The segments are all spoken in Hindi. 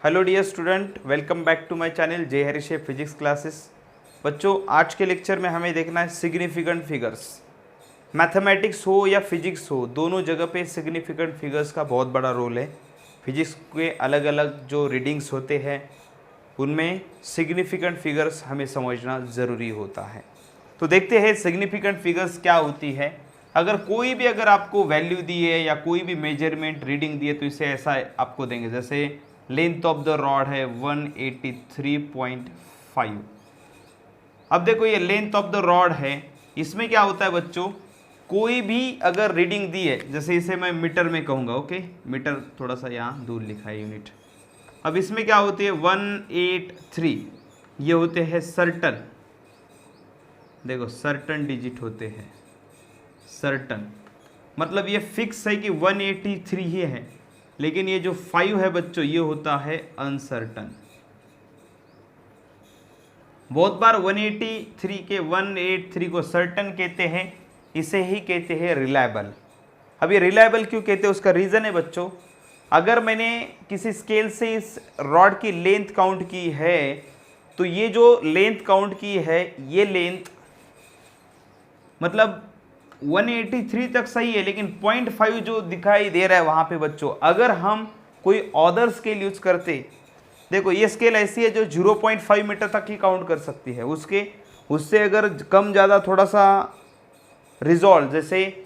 Hello dear student, welcome back to my channel Jai Harish physics classes. बच्चों, आज के लेक्चर में हमें देखना है सिग्निफिकेंट फिगर्स। मैथमेटिक्स हो या फिजिक्स हो, दोनों जगह पे सिग्निफिकेंट फिगर्स का बहुत बड़ा रोल है। फिजिक्स के अलग अलग जो रीडिंग्स होते हैं उनमें सिग्निफिकेंट फिगर्स हमें समझना ज़रूरी होता है। तो देखते हैं सिग्निफिकेंट फिगर्स क्या होती है। अगर आपको वैल्यू दी है या कोई भी मेजरमेंट रीडिंग दी है तो इसे ऐसा आपको देंगे, जैसे लेंथ ऑफ द रॉड है 183.5। अब देखो ये लेंथ ऑफ द रॉड है, इसमें क्या होता है बच्चों, कोई भी अगर रीडिंग दी है, जैसे इसे मैं मीटर में कहूँगा, ओके, मीटर थोड़ा सा यहाँ दूर लिखा है यूनिट। अब इसमें क्या होती है 183, ये होते हैं सर्टन, देखो सर्टन डिजिट होते हैं। सर्टन मतलब ये फिक्स है कि 183 ही है, लेकिन ये जो 5 है बच्चों ये होता है अनसर्टन। बहुत बार 183 को सर्टन कहते हैं, इसे ही कहते हैं रिलायबल। अब ये रिलायबल क्यों कहते हैं, उसका रीज़न है बच्चों, अगर मैंने किसी स्केल से इस रॉड की लेंथ काउंट की है तो ये जो लेंथ काउंट की है ये लेंथ मतलब 183 तक सही है, लेकिन 0.5 जो दिखाई दे रहा है वहाँ पे बच्चों, अगर हम कोई अदर स्केल यूज करते, देखो ये स्केल ऐसी है जो 0.5 मीटर तक ही काउंट कर सकती है, उससे अगर कम ज़्यादा थोड़ा सा रिजॉल्व, जैसे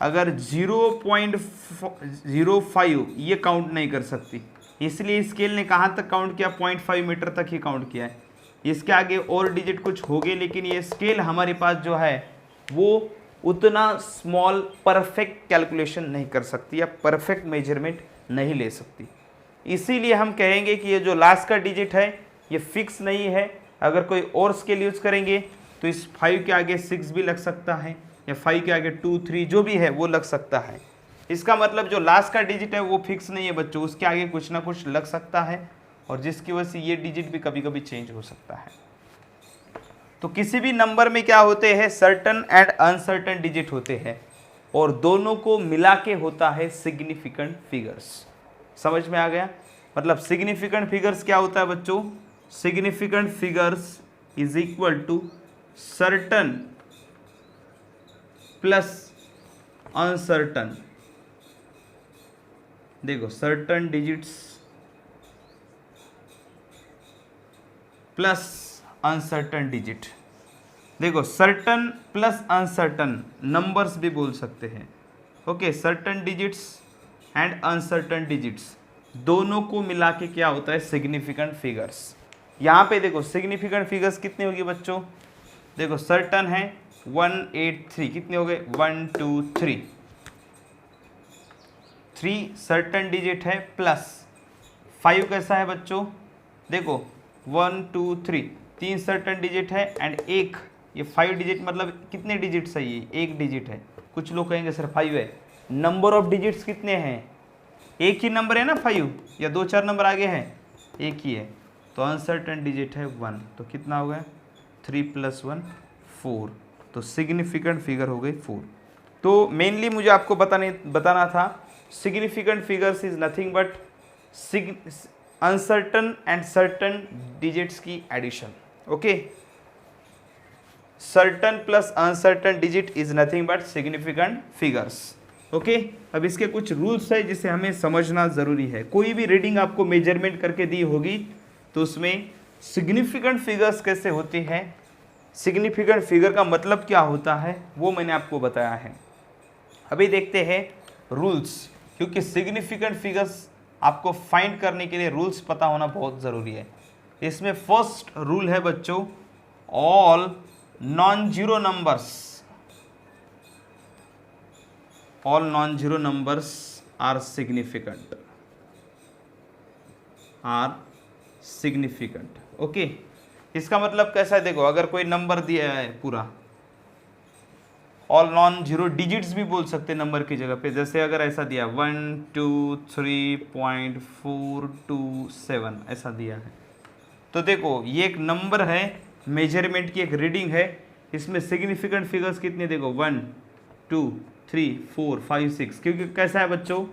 अगर 0.05 ये काउंट नहीं कर सकती, इसलिए स्केल ने कहाँ तक काउंट किया, 0.5 मीटर तक ही काउंट किया है। इसके आगे और डिजिट कुछ हो गए, लेकिन ये स्केल हमारे पास जो है वो उतना स्मॉल परफेक्ट कैलकुलेशन नहीं कर सकती या परफेक्ट मेजरमेंट नहीं ले सकती। इसीलिए हम कहेंगे कि ये जो लास्ट का डिजिट है ये फिक्स नहीं है। अगर कोई और स्केल यूज करेंगे तो इस 5 के आगे 6 भी लग सकता है, या 5 के आगे 2 3 जो भी है वो लग सकता है। इसका मतलब जो लास्ट का डिजिट है वो फिक्स नहीं है बच्चों, उसके आगे कुछ ना कुछ लग सकता है, और जिसकी वजह से ये डिजिट भी कभी कभी चेंज हो सकता है। तो किसी भी नंबर में क्या होते हैं, सर्टन एंड अनसर्टन डिजिट होते हैं, और दोनों को मिला के होता है सिग्निफिकेंट फिगर्स। समझ में आ गया? मतलब सिग्निफिकेंट फिगर्स क्या होता है बच्चों, significant figures is equal to certain plus uncertain. देखो certain digits plus uncertain digit. देखो सर्टन प्लस अनसर्टन नंबर्स भी बोल सकते हैं, okay. Certain digits and uncertain digits दोनों को मिला के क्या होता है, सिग्निफिकेंट फिगर्स। यहाँ पे देखो सिग्निफिकेंट फिगर्स कितने होगी बच्चों, देखो सर्टन है 183, कितने हो गए 1 2 3 3 सर्टन डिजिट है, प्लस 5 कैसा है बच्चों, देखो 1 2 3 3 सर्टन डिजिट है एंड एक ये 5 डिजिट, मतलब कितने डिजिट है, ये एक डिजिट है। कुछ लोग कहेंगे सर 5 है, नंबर ऑफ डिजिट्स कितने हैं, एक ही नंबर है ना 5, या 2 4 नंबर आगे हैं, एक ही है। तो अनसर्टन डिजिट है 1, तो कितना हो गया 3 + 1 4, तो सिग्निफिकेंट फिगर हो गई 4। तो मेनली मुझे आपको बताना था significant figures is nothing but uncertain and certain digits की addition, okay. Certain plus uncertain digit is nothing but significant figures, okay. अब इसके कुछ रूल्स है जिसे हमें समझना जरूरी है। कोई भी रीडिंग आपको मेजरमेंट करके दी होगी तो उसमें सिग्निफिकेंट फिगर्स कैसे होती है, सिग्निफिकेंट फिगर का मतलब क्या होता है, वो मैंने आपको बताया है। अभी देखते हैं रूल्स, क्योंकि सिग्निफिकेंट फिगर्स आपको फाइंड करने के लिए रूल्स पता होना बहुत ज़रूरी है। इसमें फर्स्ट रूल है बच्चों, all non zero numbers are significant, okay. इसका मतलब कैसा है, देखो अगर कोई नंबर दिया है पूरा, ऑल नॉन जीरो डिजिट्स भी बोल सकते हैं नंबर की जगह पे, जैसे अगर ऐसा दिया 123.427 ऐसा दिया है, तो देखो ये एक नंबर है, मेजरमेंट की एक रीडिंग है, इसमें सिग्निफिकेंट फिगर्स कितने, देखो 1 2 3 4 5 6, क्योंकि कैसा है बच्चों,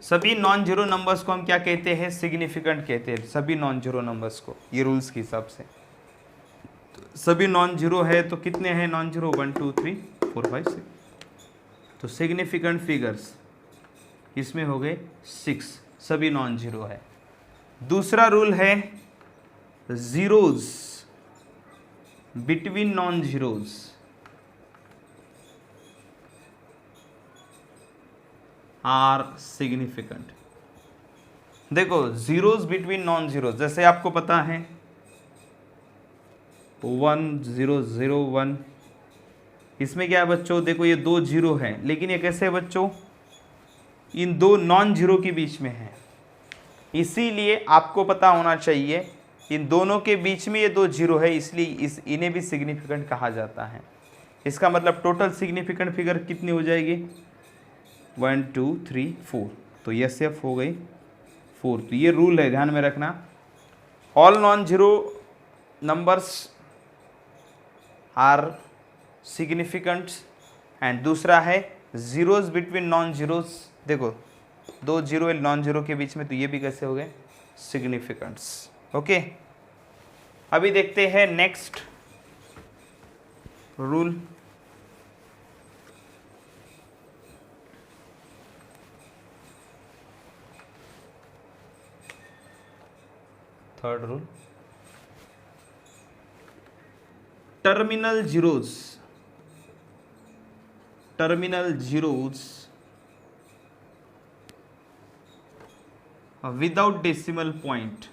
सभी नॉन जीरो नंबर्स को हम क्या कहते हैं, सिग्निफिकेंट कहते हैं, सभी नॉन जीरो नंबर्स को, ये रूल्स के हिसाब से। सभी नॉन जीरो है तो कितने हैं नॉन जीरो, 1 2 3 4 5 6, तो सिग्निफिकेंट फिगर्स इसमें हो गए 6, सभी नॉन जीरो है। दूसरा रूल है zeros between non zeros, are significant. देखो जीरोज बिटवीन नॉन जीरोज, जैसे आपको पता है 1 0 0 1, इसमें क्या है बच्चों, देखो ये 2 जीरो है, लेकिन ये कैसे है बच्चों, इन 2 नॉन जीरो के बीच में है, इसीलिए आपको पता होना चाहिए इन दोनों के बीच में ये 2 जीरो है, इसलिए इन्हें भी सिग्निफिकेंट कहा जाता है। इसका मतलब टोटल सिग्निफिकेंट फिगर कितनी हो जाएगी, 1 2 3 4, तो ये SF हो गई 4। तो ये रूल है, ध्यान में रखना, all non zero numbers are significant, and दूसरा है जीरोज बिटवीन नॉन जीरोज, देखो 2 जीरो नॉन जीरो के बीच में, तो ये भी कैसे हो गए, सिग्निफिकेंट्स। ओके, अभी देखते हैं next rule. Third rule, terminal zeros without decimal point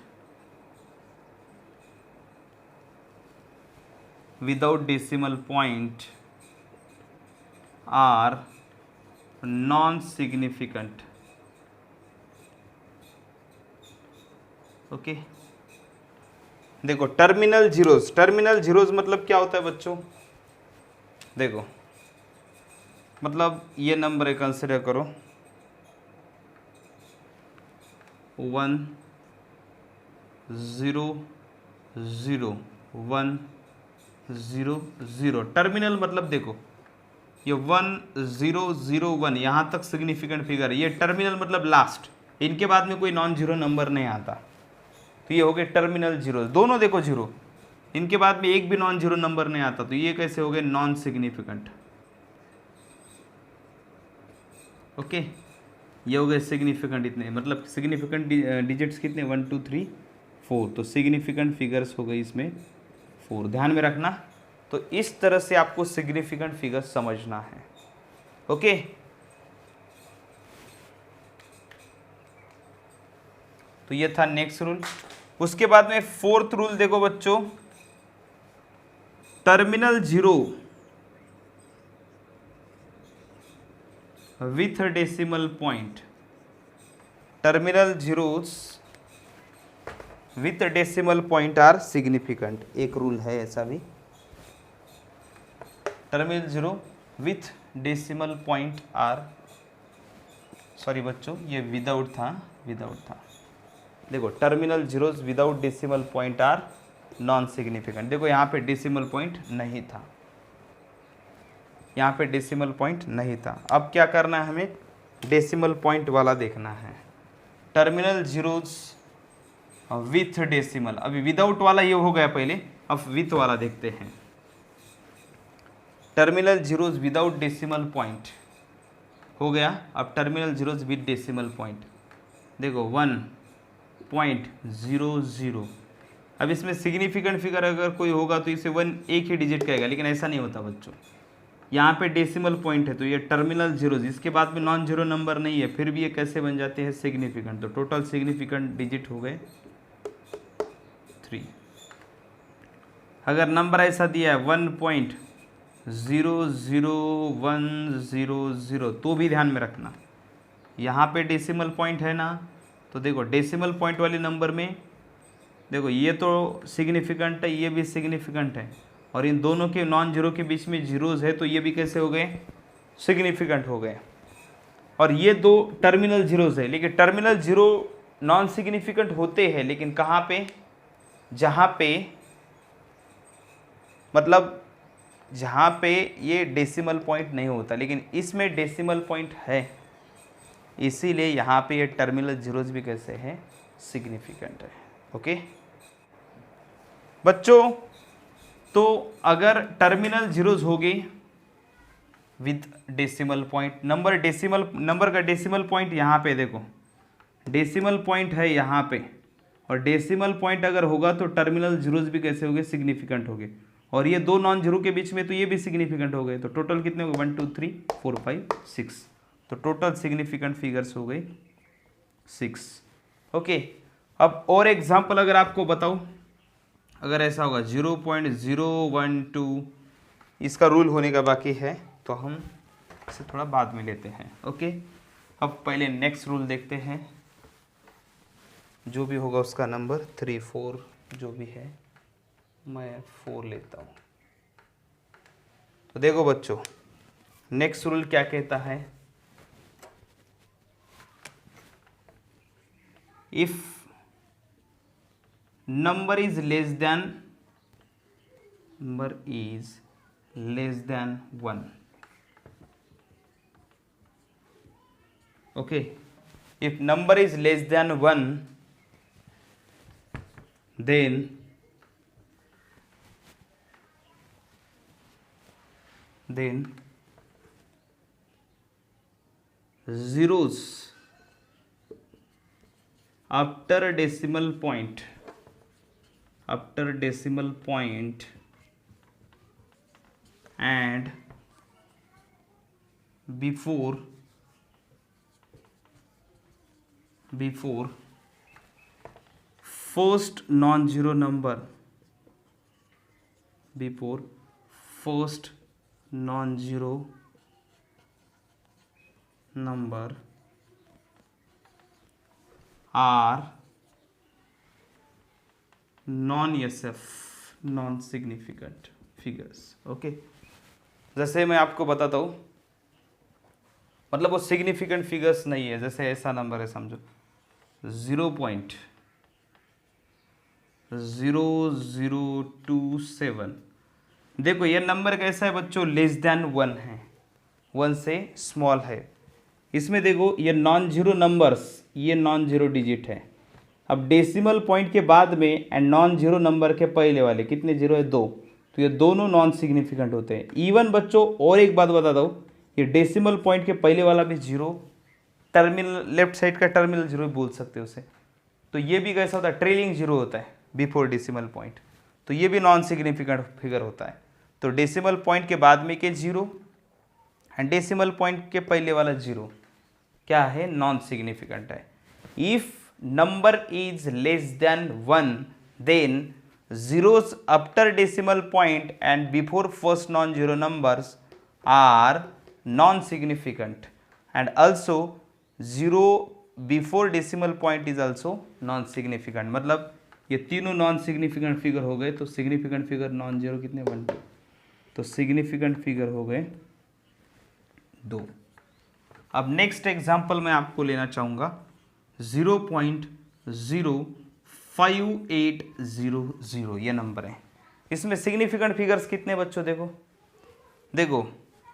are non-significant। Okay, देखो टर्मिनल जीरोज मतलब क्या होता है बच्चों, देखो मतलब ये नंबर है, कंसिडर करो 1 0 0 1 0 0, टर्मिनल मतलब देखो ये 1 0 0 1 यहाँ तक सिग्निफिकेंट फिगर है, ये टर्मिनल मतलब लास्ट, इनके बाद में कोई नॉन जीरो नंबर नहीं आता, तो ये हो गए टर्मिनल जीरो, दोनों देखो जीरो, इनके बाद में एक भी नॉन जीरो नंबर नहीं आता, तो ये कैसे हो गए, नॉन सिग्निफिकेंट। ओके, ये हो गए सिग्निफिकेंट, इतने मतलब सिग्निफिकेंट डिजिट्स कितने, 1 2 3 4, तो सिग्निफिकेंट फिगर्स हो गई इसमें 4, ध्यान में रखना। तो इस तरह से आपको सिग्निफिकेंट फिगर्स समझना है। ओके, तो ये था नेक्स्ट रूल। उसके बाद में फोर्थ रूल देखो बच्चों, terminal zero with decimal point, terminal zeros with decimal point are significant, एक रूल है ऐसा भी, terminal zero with decimal point are, sorry बच्चों ये विदाउट था, देखो terminal zeros without decimal point are non significant. देखो यहाँ पे डेसिमल पॉइंट नहीं था, यहाँ पे डेसिमल पॉइंट नहीं था, अब क्या करना है हमें, डेसिमल पॉइंट वाला देखना है। टर्मिनल जीरोस विथ डेसिमल, अभी विदाउट वाला ये हो गया पहले, अब विथ वाला देखते हैं। Terminal zeros without decimal point हो गया, अब terminal zeros with decimal point, देखो 1.00। अब इसमें सिग्निफिकेंट फिगर अगर कोई होगा तो इसे 1 एक ही डिजिट कहेगा, लेकिन ऐसा नहीं होता बच्चों, यहाँ पे डेसिमल पॉइंट है, तो ये टर्मिनल जीरोज, इसके बाद में नॉन जीरो नंबर नहीं है, फिर भी ये कैसे बन जाते हैं, सिग्निफिकेंट। तो टोटल सिग्निफिकेंट डिजिट हो गए 3। अगर नंबर ऐसा दिया है 1.00100, तो भी ध्यान में रखना, यहाँ पे डेसिमल पॉइंट है ना, तो देखो डेसिमल पॉइंट वाले नंबर में देखो ये तो सिग्निफिकेंट है, ये भी सिग्निफिकेंट है, और इन दोनों के नॉन जीरो के बीच में जीरोज है, तो ये भी कैसे हो गए, सिग्निफिकेंट हो गए। और ये दो टर्मिनल जीरोज है, लेकिन टर्मिनल जीरो नॉन सिग्निफिकेंट होते हैं, लेकिन कहाँ पे, जहाँ पे मतलब जहाँ पे ये डेसिमल पॉइंट नहीं होता, लेकिन इसमें डेसिमल पॉइंट है, इसीलिए यहाँ पे ये टर्मिनल जीरोज भी कैसे हैं, सिग्निफिकेंट है। ओके बच्चों, तो अगर टर्मिनल जीरोज हो गए विथ डेसिमल पॉइंट, नंबर का डेसिमल पॉइंट यहाँ पे देखो, डेसिमल पॉइंट है यहाँ पे, और डेसिमल पॉइंट अगर होगा तो टर्मिनल जीरोज भी कैसे हो गए, सिग्निफिकेंट हो गए। और ये दो नॉन जीरो के बीच में तो ये भी सिग्निफिकेंट हो गए, तो टोटल कितने हो गए, 1 2 3 4 5 6, तो टोटल सिग्निफिकेंट फिगर्स हो गए 6। ओके, अब और एग्जाम्पल अगर आपको बताऊं, अगर ऐसा होगा 0.012, इसका रूल होने का बाकी है तो हम इसे थोड़ा बाद में लेते हैं। ओके, अब पहले नेक्स्ट रूल देखते हैं, जो भी होगा उसका नंबर 3 4 जो भी है मैं 4 लेता हूँ। तो देखो बच्चों, नेक्स्ट रूल क्या कहता है, if number is less than 1, okay, if number is less than 1, then zeros after decimal point and before first non-zero number, before first non-zero number are non-SF, non significant figures. Okay, जैसे मैं आपको बताता हूँ, मतलब वो सिग्निफिकेंट फिगर्स नहीं है, जैसे ऐसा नंबर है समझो 0.0027, देखो ये नंबर कैसा है बच्चों, लेस देन 1 है, 1 से स्मॉल है। इसमें देखो ये नॉन जीरो नंबर्स, ये नॉन जीरो डिजिट है। अब डेसिमल पॉइंट के बाद में एंड नॉन जीरो नंबर के पहले वाले कितने जीरो है, 2, तो ये दोनों नॉन सिग्निफिकेंट होते हैं। इवन बच्चों और एक बात बता दो, ये डेसिमल पॉइंट के पहले वाला भी जीरो, टर्मिनल लेफ्ट साइड का टर्मिनल जीरो बोल सकते हो उसे, तो ये भी कैसा होता है, ट्रेलिंग जीरो होता है बिफोर डेसिमल पॉइंट, तो ये भी नॉन सिग्निफिकेंट फिगर होता है। तो डेसिमल पॉइंट के बाद में के जीरो एंड डेसिमल पॉइंट के पहले वाला जीरो क्या है, नॉन सिग्निफिकेंट है। If number is less than 1, then zeros after decimal point and before first non-zero numbers are non-significant, and also zero before decimal point is also non-significant। मतलब ये तीनों नॉन सिग्निफिकेंट फिगर हो गए, तो सिग्निफिकेंट फिगर नॉन जीरो कितने, 1 2, तो सिग्निफिकेंट फिगर हो गए 2। अब नेक्स्ट एग्जांपल मैं आपको लेना चाहूँगा 0.05800, ये नंबर है। इसमें सिग्निफिकेंट फिगर्स कितने बच्चों, देखो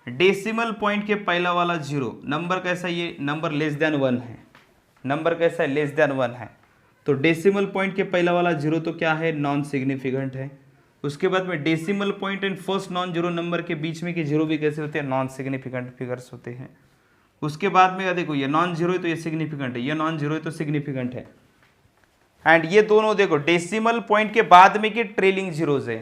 डेसिमल पॉइंट के पहला वाला जीरो, नंबर कैसा, ये नंबर लेस देन 1 है, नंबर कैसा है, लेस देन 1 है, तो डेसिमल पॉइंट के पहला वाला जीरो तो क्या है, नॉन सिग्निफिकेंट है। उसके बाद में decimal point and first non zero number के बीच में के जीरो भी कैसे होते हैं, नॉन सिग्निफिकेंट फिगर्स होते हैं। उसके बाद में देखो ये नॉन जीरो है तो ये सिग्निफिकेंट है, ये नॉन जीरो है तो सिग्निफिकेंट है। एंड ये दोनों देखो डेसिमल पॉइंट के बाद में के ट्रेलिंग जीरोज है,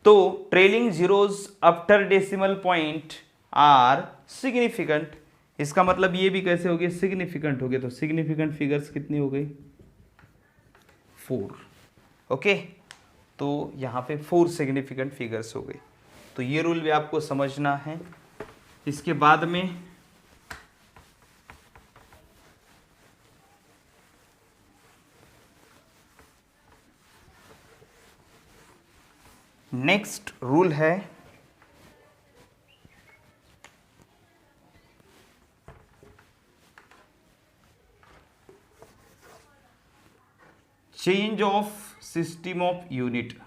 तो trailing zeros after decimal point are significant. इसका मतलब ये भी कैसे हो गए, सिग्निफिकेंट हो गए। तो सिग्निफिकेंट फिगर्स कितनी हो गई, 4। ओके, तो यहाँ पे 4 सिग्निफिकेंट फिगर्स हो गए। तो ये रूल भी आपको समझना है। इसके बाद में नेक्स्ट रूल है change of system of unit.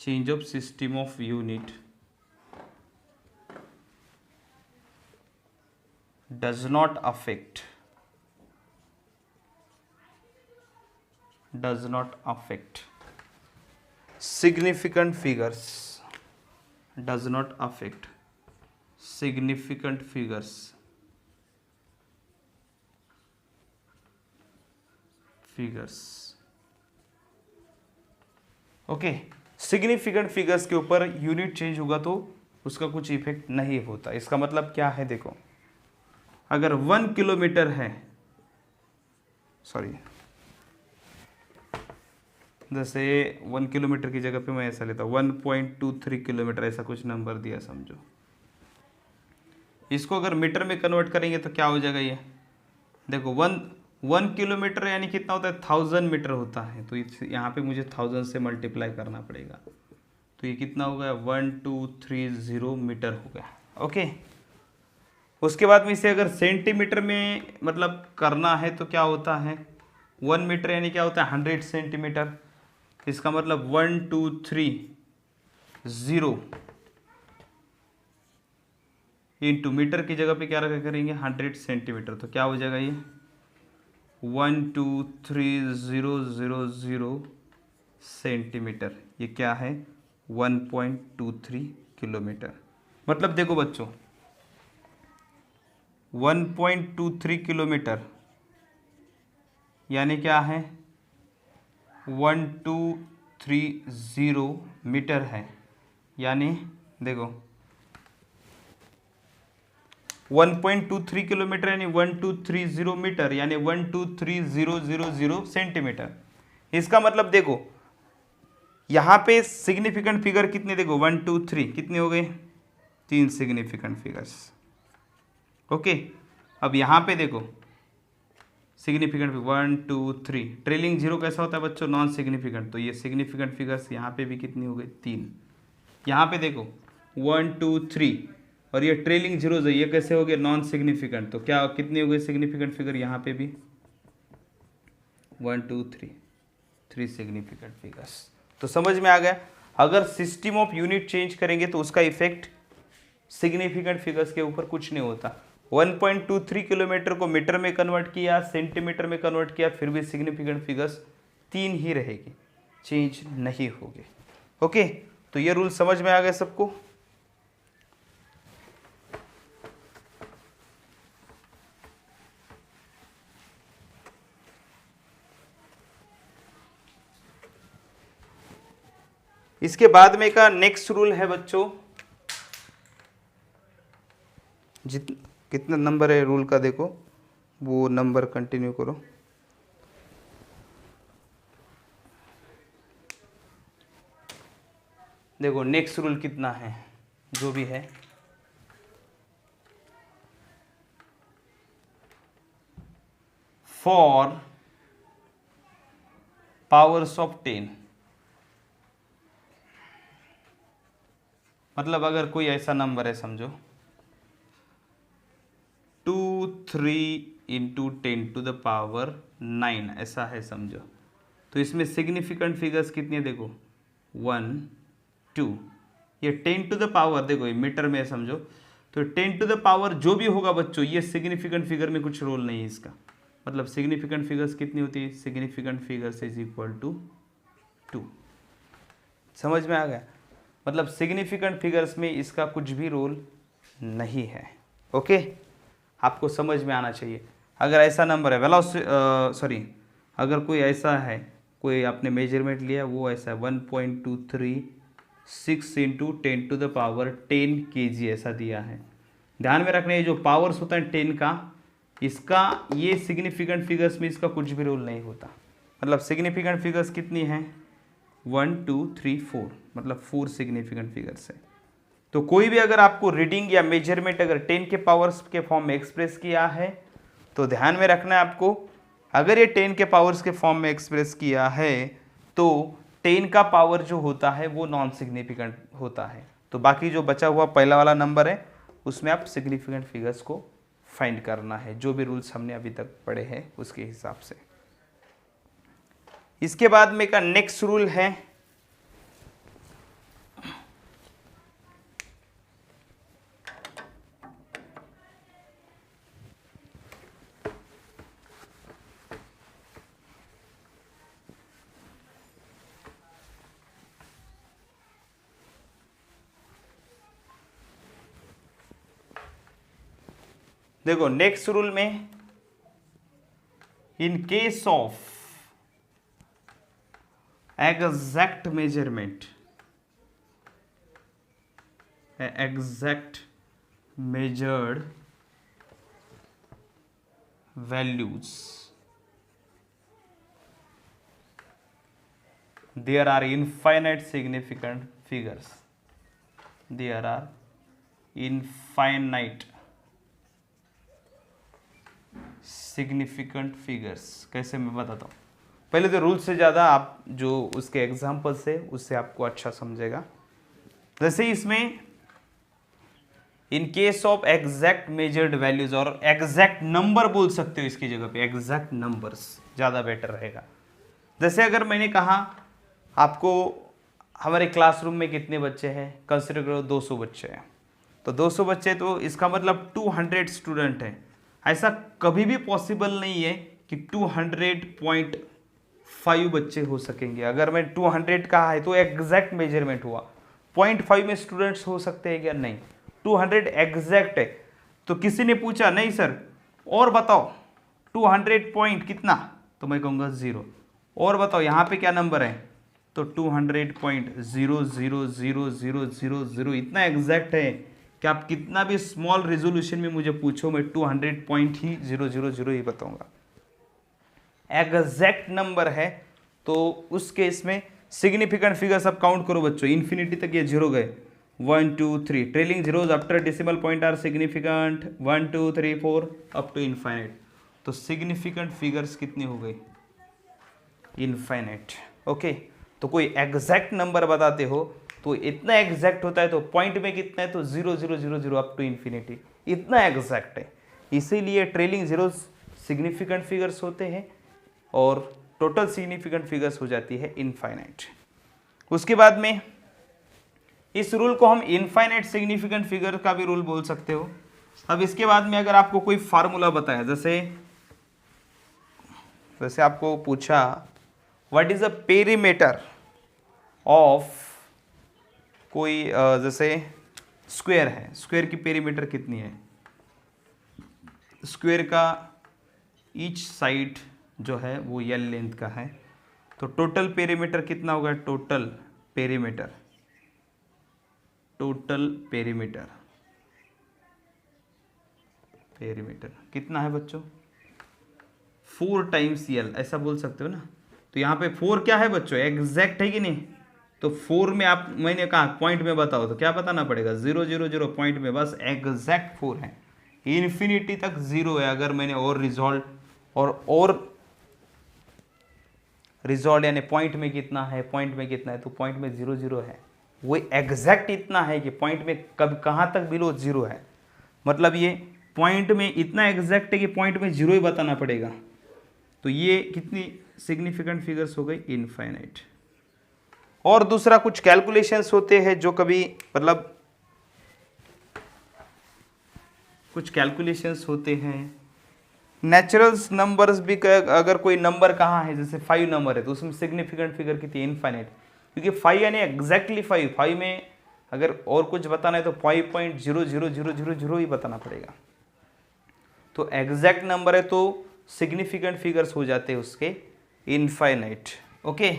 Change of system of unit does not affect significant figures, does not affect significant figures, okay. Significant figures के ऊपर यूनिट चेंज होगा तो उसका कुछ इफेक्ट नहीं होता। इसका मतलब क्या है, देखो अगर 1 किलोमीटर है, सॉरी जैसे 1 किलोमीटर की जगह पे मैं ऐसा लेता हूँ 1.23 किलोमीटर, ऐसा कुछ नंबर दिया समझो। इसको अगर मीटर में कन्वर्ट करेंगे तो क्या हो जाएगा, ये देखो 1 किलोमीटर यानी कितना होता है, 1000 मीटर होता है। तो यहाँ पे मुझे 1000 से मल्टीप्लाई करना पड़ेगा, तो ये कितना हो गया 1230 मीटर हो गया, ओके। उसके बाद में इसे अगर सेंटीमीटर में मतलब करना है तो क्या होता है, 1 मीटर यानी क्या होता है 100 सेंटीमीटर। इसका मतलब 1230 इंटू मीटर की जगह पे क्या रखा करेंगे 100 सेंटीमीटर, तो क्या हो जाएगा ये 123,000 सेंटीमीटर। ये क्या है 1.23 किलोमीटर। मतलब देखो बच्चों 1.23 किलोमीटर यानी क्या है 1230 मीटर है, यानी देखो 1.23 किलोमीटर यानी 1230 मीटर यानी 123,000 सेंटीमीटर। इसका मतलब देखो यहाँ पे सिग्निफिकेंट फिगर कितने, देखो 1 2 3 कितने हो गए, 3 सिग्निफिकेंट फिगर्स, ओके। अब यहाँ पे देखो सिग्निफिकेंट 1 2 3, ट्रेलिंग जीरो कैसा होता है बच्चों, नॉन सिग्निफिकेंट। तो ये सिग्निफिकेंट फिगर्स यहाँ पे भी कितनी हो गई 3। यहाँ पे देखो 1 2 3 और ये ट्रेलिंग जीरोज है, ये कैसे हो गए नॉन सिग्निफिकेंट। तो क्या कितनी हो गई सिग्निफिकेंट फिगर, यहाँ पे भी 1 2 3 सिग्निफिकेंट फिगर्स। तो समझ में आ गया, अगर सिस्टम ऑफ यूनिट चेंज करेंगे तो उसका इफेक्ट सिग्निफिकेंट फिगर्स के ऊपर कुछ नहीं होता। 1.23 किलोमीटर को मीटर में कन्वर्ट किया, सेंटीमीटर में कन्वर्ट किया, फिर भी सिग्निफिकेंट फिगर्स 3 ही रहेगी, चेंज नहीं होगी, ओके। तो ये रूल समझ में आ गया सबको। इसके बाद में का नेक्स्ट रूल है बच्चों, कितना नंबर है रूल का, देखो वो नंबर कंटिन्यू करो। देखो नेक्स्ट रूल कितना है, जो भी है फॉर पावर्स ऑफ 10, मतलब अगर कोई ऐसा नंबर है समझो 2 3 इंटू 10⁻⁹ ऐसा है समझो। तो इसमें सिग्निफिकेंट फिगर्स कितनी है, देखो 1 2, ये 10⁻, देखो ये मीटर में है समझो। तो 10⁻ जो भी होगा बच्चों, ये सिग्निफिकेंट फिगर में कुछ रोल नहीं है इसका। मतलब सिग्निफिकेंट फिगर्स कितनी होती है, significant figures is equal to 2। समझ में आ गया, मतलब सिग्निफिकेंट फिगर्स में इसका कुछ भी रोल नहीं है, ओके। आपको समझ में आना चाहिए। अगर ऐसा नंबर है सॉरी, अगर कोई ऐसा है, कोई आपने मेजरमेंट लिया वो ऐसा है 1.236 इंटू 10⁻10 kg ऐसा दिया है। ध्यान में रखना, ये जो पावर्स होता है 10 का, इसका ये सिग्निफिकेंट फिगर्स में इसका कुछ भी रोल नहीं होता। मतलब सिग्निफिकेंट फिगर्स कितनी हैं 1 2 3 4, मतलब 4 सिग्निफिकेंट फिगर्स है। तो कोई भी अगर आपको रीडिंग या मेजरमेंट अगर 10 के पावर्स के फॉर्म में एक्सप्रेस किया है तो ध्यान में रखना है आपको, अगर ये 10 के पावर्स के फॉर्म में एक्सप्रेस किया है तो 10 का पावर जो होता है वो नॉन सिग्निफिकेंट होता है। तो बाकी जो बचा हुआ पहला वाला नंबर है उसमें आप सिग्निफिकेंट फिगर्स को फाइंड करना है, जो भी रूल्स हमने अभी तक पढ़े हैं उसके हिसाब से। इसके बाद में का नेक्स्ट रूल है देखो नेक्स्ट रूल में, in case of exact measurement, exact measured values, there are infinite significant figures, there are infinite significant figures। कैसे मैं बताता हूँ, पहले तो रूल से ज़्यादा आप जो उसके एग्जाम्पल से उससे आपको अच्छा समझेगा। जैसे इसमें in case of exact measured values, और एग्जैक्ट नंबर बोल सकते हो इसकी जगह पे, एग्जैक्ट नंबर्स ज़्यादा बेटर रहेगा। जैसे अगर मैंने कहा आपको हमारे क्लासरूम में कितने बच्चे हैं, कंसिडर करो 200 बच्चे हैं, तो 200 बच्चे तो इसका मतलब 200 स्टूडेंट हैं। ऐसा कभी भी पॉसिबल नहीं है कि 200.5 बच्चे हो सकेंगे। अगर मैं 200 कहा है तो एग्जैक्ट मेजरमेंट हुआ, 0.5 में स्टूडेंट्स हो सकते हैं क्या? नहीं, 200 एग्जैक्ट है। तो किसी ने पूछा नहीं सर और बताओ 200 पॉइंट कितना, तो मैं कहूँगा 0। और बताओ यहाँ पे क्या नंबर है, तो 200.0000000 इतना एग्जैक्ट है कि आप कितना भी स्मॉल रेजोल्यूशन में मुझे पूछो, मैं 200 पॉइंट ही 000 ही बताऊँगा। एग्जैक्ट नंबर है तो उस केस में सिग्निफिकेंट फिगर्स अब काउंट करो बच्चों, इन्फिनिटी तक ये 0 गए, 1 2 3 trailing zeros after decimal point are significant, 1 2 3 4 up to infinite. तो सिग्निफिकेंट फिगर्स कितने हो गए? इनफाइनाइट। ओके, तो कोई एग्जैक्ट नंबर बताते हो तो इतना एग्जैक्ट होता है, तो पॉइंट में कितना है, तो 0 अप टू इन्फिनिटी, इतना एग्जैक्ट है। इसीलिए ट्रेलिंग जीरोज सिग्निफिकेंट फिगर्स होते हैं और टोटल सिग्निफिकेंट फिगर्स हो जाती है इनफाइनाइट। उसके बाद में इस रूल को हम इनफाइनाइट सिग्निफिकेंट फिगर का भी रूल बोल सकते हो। अब इसके बाद में अगर आपको कोई फार्मूला बताया, जैसे आपको पूछा what is the perimeter of कोई जैसे स्क्वायर है, स्क्वायर की पेरीमीटर कितनी है, स्क्वायर का ईच साइड जो है वो एल लेंथ का है, तो टोटल पेरीमीटर कितना होगा? टोटल पेरीमीटर कितना है बच्चों? 4 टाइम्स एल, ऐसा बोल सकते हो ना। तो यहाँ पे 4 क्या है बच्चों? एग्जैक्ट है कि नहीं? तो 4 में आप, मैंने कहा पॉइंट में बताओ, तो क्या बताना पड़ेगा? 0 पॉइंट में बस एग्जैक्ट 4 है, इन्फिनिटी तक 0 है। अगर मैंने और रिजॉल्ट यानी पॉइंट में कितना है, तो पॉइंट में 0 है। वो एग्जैक्ट इतना है कि पॉइंट में कब कहाँ तक बिलो 0 है, मतलब ये पॉइंट में इतना एग्जैक्ट है कि पॉइंट में 0 ही बताना पड़ेगा। तो ये कितनी सिग्निफिकेंट फिगर्स हो गई? इनफाइनाइट। और दूसरा कुछ कैलकुलेशंस होते हैं जो कभी मतलब कुछ कैलकुलेशंस होते हैं, नेचुरल नंबर्स भी। अगर कोई नंबर कहाँ है, जैसे 5 नंबर है तो उसमें सिग्निफिकेंट फिगर कितनी? इनफाइनाइट, क्योंकि 5 यानी एग्जैक्टली 5 में अगर और कुछ बताना है तो 5.00000 ही बताना पड़ेगा। तो एग्जैक्ट नंबर है तो सिग्निफिकेंट फिगर्स हो जाते हैं उसके इनफाइनाइट। ओके,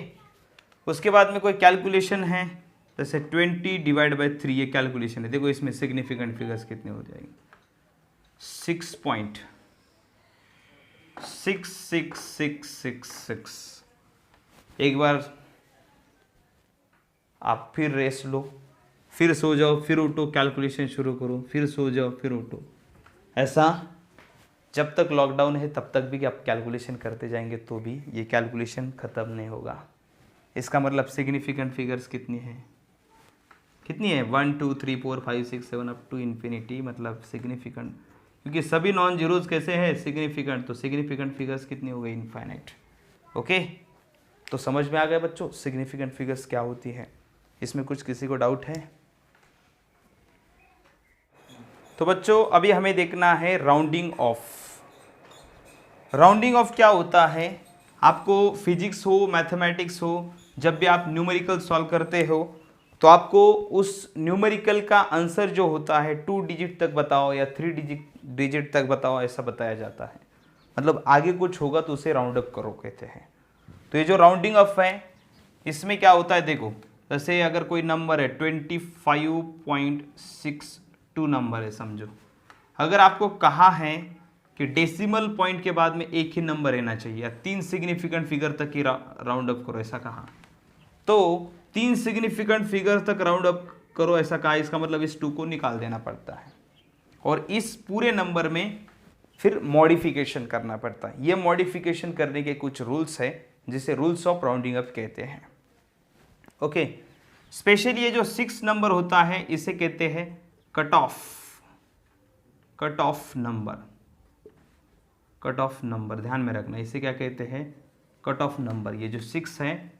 उसके बाद में कोई कैलकुलेशन है, जैसे 20 डिवाइड बाई 3, ये कैलकुलेशन है। देखो इसमें सिग्निफिकेंट फिगर्स कितने हो जाएंगे? 6.66666। एक बार आप फिर रेस्ट लो, फिर सो जाओ, फिर उठो, कैलकुलेशन शुरू करो, फिर सो जाओ, फिर उठो। ऐसा जब तक लॉकडाउन है तब तक भी आप कैलकुलेशन करते जाएंगे तो भी ये कैलकुलेशन ख़त्म नहीं होगा। इसका मतलब सिग्निफिकेंट फिगर्स कितनी है? 1 2 3 4 5 6 7 अप टू इन्फिनिटी, मतलब सिग्निफिकेंट, क्योंकि सभी नॉन जीरोज कैसे हैं? सिग्निफिकेंट। तो सिग्निफिकेंट फिगर्स कितनी हो गई? इनफाइनाइट। ओके, तो समझ में आ गया बच्चों सिग्निफिकेंट फिगर्स क्या होती है? इसमें कुछ किसी को डाउट है? तो बच्चों अभी हमें देखना है राउंडिंग ऑफ। राउंडिंग ऑफ क्या होता है? आपको फिजिक्स हो, मैथमेटिक्स हो, जब भी आप न्यूमेरिकल सॉल्व करते हो तो आपको उस न्यूमेरिकल का आंसर जो होता है 2 डिजिट तक बताओ या 3 डिजिट तक बताओ, ऐसा बताया जाता है। मतलब आगे कुछ होगा तो उसे राउंड अप करो कहते हैं। तो ये जो राउंडिंग अप है इसमें क्या होता है, देखो जैसे अगर कोई नंबर है 25.62 नंबर है समझो, अगर आपको कहा है कि डेसिमल पॉइंट के बाद में एक ही नंबर रहना चाहिए या 3 सिग्निफिकेंट फिगर तक ही राउंड अप करो ऐसा कहा, तो 3 सिग्निफिकेंट फिगर तक राउंड अप करो ऐसा कहा, इसका मतलब इस 2 को निकाल देना पड़ता है और इस पूरे नंबर में फिर मॉडिफिकेशन करना पड़ता है। ये मॉडिफिकेशन करने के कुछ रूल्स है जिसे रूल्स ऑफ राउंडिंग अप कहते हैं। ओके, स्पेशली ये जो 6 नंबर होता है इसे कहते हैं कट ऑफ नंबर, ध्यान में रखना, इसे क्या कहते हैं, कट ऑफ नंबर। ये जो 6 है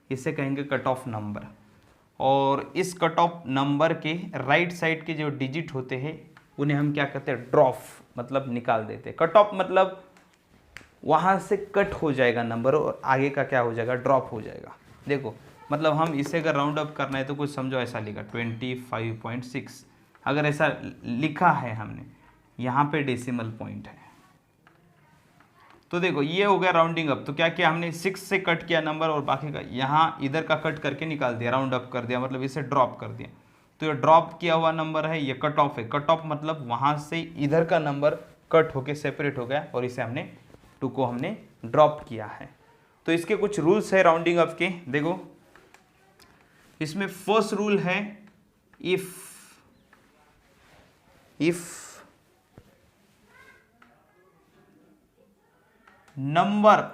इसे कहेंगे कट ऑफ नंबर, और इस कट ऑफ नंबर के राइट साइड के जो डिजिट होते हैं उन्हें हम क्या कहते हैं, ड्रॉप, मतलब निकाल देते हैं। कट ऑफ मतलब वहाँ से कट हो जाएगा नंबर और आगे का क्या हो जाएगा, ड्रॉप हो जाएगा। देखो मतलब हम इसे अगर राउंड अप करना है तो कुछ समझो ऐसा लिखा 25.6, अगर ऐसा लिखा है हमने, यहाँ पे डेसिमल पॉइंट है, तो देखो ये हो गया राउंडिंग अप। तो क्या किया हमने, 6 से कट किया नंबर और बाकी का यहाँ इधर का कट करके निकाल दिया, राउंड अप कर दिया, मतलब इसे ड्रॉप कर दिया। तो ये ड्रॉप किया हुआ नंबर है, ये कट ऑफ है। कट ऑफ मतलब वहाँ से इधर का नंबर कट होके सेपरेट हो गया और इसे हमने 2 को हमने ड्रॉप किया है। तो इसके कुछ रूल्स है राउंडिंग अप के। देखो इसमें फर्स्ट रूल है, if number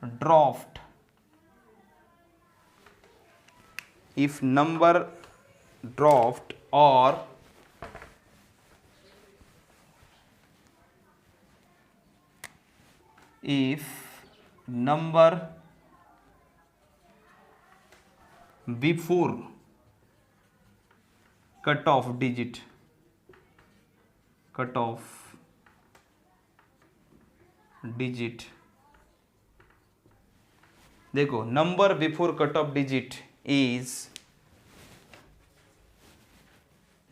dropped, if number dropped or if number before cut off digit देखो number before cut off digit is